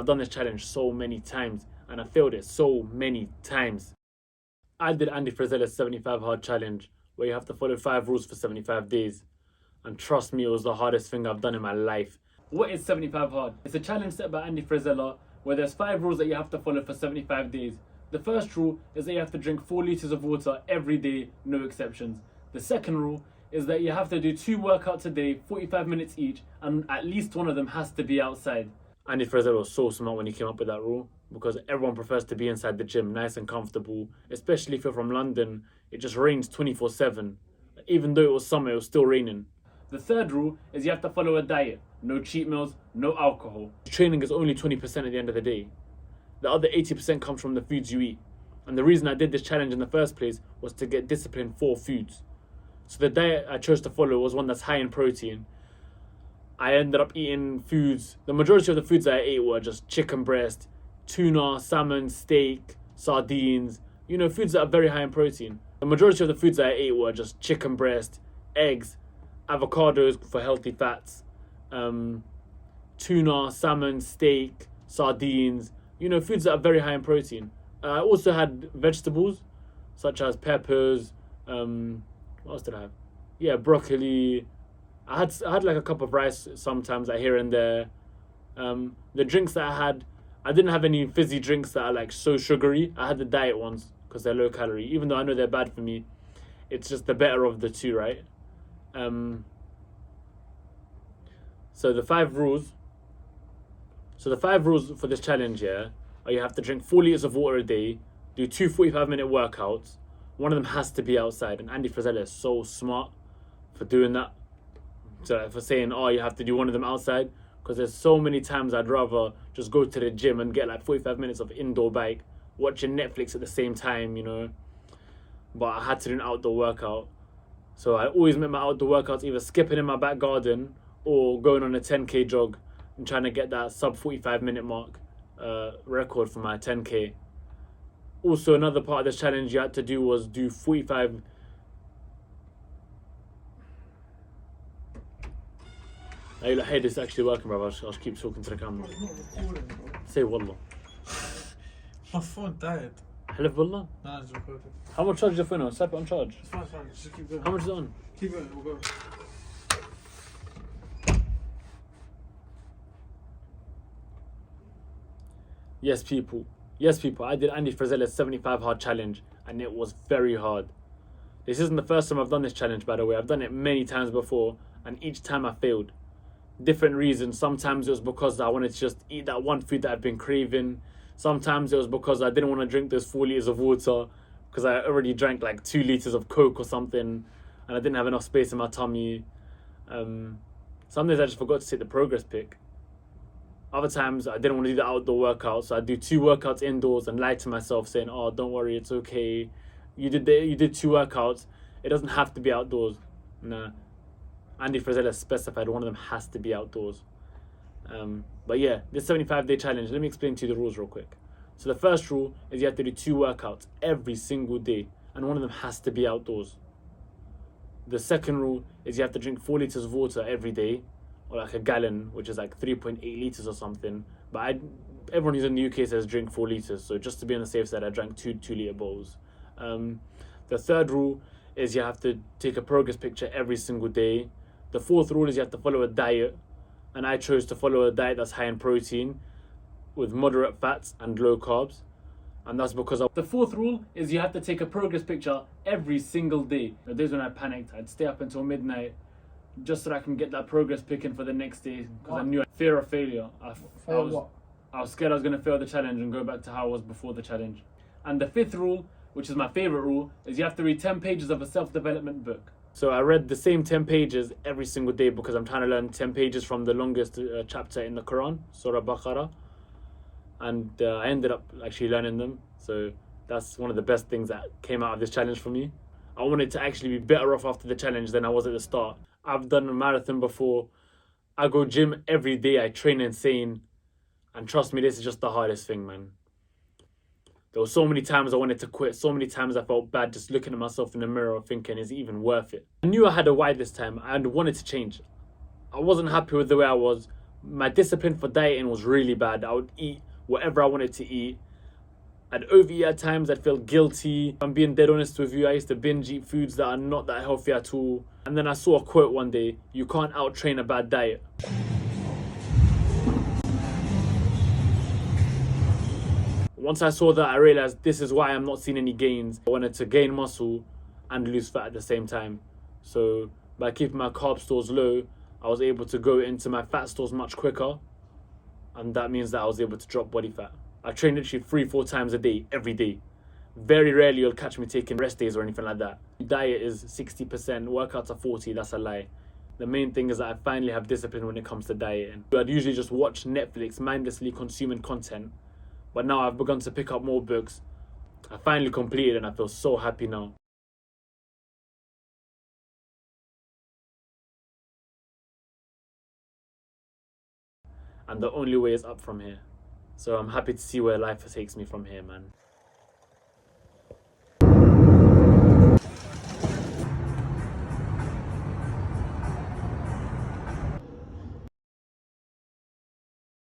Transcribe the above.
I've done this challenge so many times and I failed it so many times. I did Andy Frazella's 75 hard challenge where you have to follow 5 rules for 75 days. And trust me, it was the hardest thing I've done in my life. What is 75 hard? It's a challenge set by Andy Frazella where there's 5 rules that you have to follow for 75 days. The first rule is that you have to drink 4 liters of water every day, no exceptions. The second rule is that you have to do 2 workouts a day, 45 minutes each, and at least one of them has to be outside. Andy Fraser was so smart when he came up with that rule because everyone prefers to be inside the gym, nice and comfortable, especially if you're from London. It just rains 24/7. Even though it was summer, it was still raining. The third rule is you have to follow a diet. No cheat meals, no alcohol. Training is only 20% at the end of the day. The other 80% comes from the foods you eat. And the reason I did this challenge in the first place was to get discipline for foods. So the diet I chose to follow was one that's high in protein. I ended up eating foods. The majority of the foods that I ate were just chicken breast, tuna, salmon, steak, sardines. You know, foods that are very high in protein. The majority of the foods that I ate were just chicken breast, eggs, avocados for healthy fats, tuna, salmon, steak, sardines. You know, foods that are very high in protein. I also had vegetables such as peppers. What else did I have? Yeah, broccoli. I had like a cup of rice sometimes, like here and there. The drinks that I didn't have any fizzy drinks that are like so sugary. I had the diet ones because they're low calorie. Even though I know they're bad for me, it's just the better of the two, right? So the 5 rules. So the 5 rules for this challenge, yeah, are you have to drink 4 liters of water a day, do 2 45-minute workouts. One of them has to be outside, and Andy Frazella is so smart for doing that. So for saying, oh, you have to do one of them outside, because there's so many times I'd rather just go to the gym and get like 45 minutes of indoor bike, watching Netflix at the same time, you know. But I had to do an outdoor workout. So I always make my outdoor workouts either skipping in my back garden or going on a 10k jog and trying to get that sub 45-minute mark record for my 10k. Also, another part of this challenge you had to do was do 45. Hey, this is actually working, bro. I'll just keep talking to the camera. Say wallah. My phone died. Halif wallah. Nah, it's recorded. How much charge is your phone on? Slap it on charge. It's fine, just keep going. How much is it on? Keep going, we'll go. Yes, people. I did Andy Frazella's 75 hard challenge, and it was very hard. This isn't the first time I've done this challenge, by the way. I've done it many times before, and each time I failed. Different reasons. Sometimes it was because I wanted to just eat that one food that I've been craving. Sometimes it was because I didn't want to drink those 4 liters of water because I already drank like 2 liters of Coke or something, and I didn't have enough space in my tummy. Some days I just forgot to take the progress pic. Other times I didn't want to do the outdoor workout, so I'd do 2 workouts indoors and lie to myself saying, oh, don't worry, it's okay. You did 2 workouts. It doesn't have to be outdoors. Nah. Andy Frazella specified one of them has to be outdoors. But yeah, this 75-day challenge, let me explain to you the rules real quick. So the first rule is you have to do 2 workouts every single day, and one of them has to be outdoors. The second rule is you have to drink 4 liters of water every day, or like a gallon, which is like 3.8 liters or something. But everyone who's in the UK says drink 4 liters, so just to be on the safe side, I drank 2-liter bowls. The third rule is you have to take a progress picture every single day. The fourth rule is you have to follow a diet, and I chose to follow a diet that's high in protein with moderate fats and low carbs, and that's because the fourth rule is you have to take a progress picture every single day. The days when I panicked, I'd stay up until midnight just so that I can get that progress pic in for the next day because I knew fear of failure. I was scared I was going to fail the challenge and go back to how I was before the challenge. And the fifth rule, which is my favorite rule, is you have to read 10 pages of a self-development book. So I read the same 10 pages every single day because I'm trying to learn 10 pages from the longest chapter in the Quran, Surah Baqarah. And I ended up actually learning them. So that's one of the best things that came out of this challenge for me. I wanted to actually be better off after the challenge than I was at the start. I've done a marathon before. I go gym every day. I train insane. And trust me, this is just the hardest thing, man. There were so many times I wanted to quit. So many times I felt bad just looking at myself in the mirror thinking, is it even worth it? I knew I had a why this time and wanted to change. I wasn't happy with the way I was, My discipline for dieting was really bad. I would eat whatever I wanted to eat. I'd overeat at times, I'd feel guilty. If I'm being dead honest with you, I used to binge eat foods that are not that healthy at all. And then I saw a quote one day, you can't out-train a bad diet. Once I saw that, I realized this is why I'm not seeing any gains. I wanted to gain muscle and lose fat at the same time. So by keeping my carb stores low, I was able to go into my fat stores much quicker. And that means that I was able to drop body fat. I train literally 3-4 times a day, every day. Very rarely you'll catch me taking rest days or anything like that. Diet is 60%, workouts are 40%, that's a lie. The main thing is that I finally have discipline when it comes to dieting. I'd usually just watch Netflix, mindlessly consuming content. But now I've begun to pick up more books. I finally completed and I feel so happy now. And the only way is up from here. So I'm happy to see where life takes me from here, man.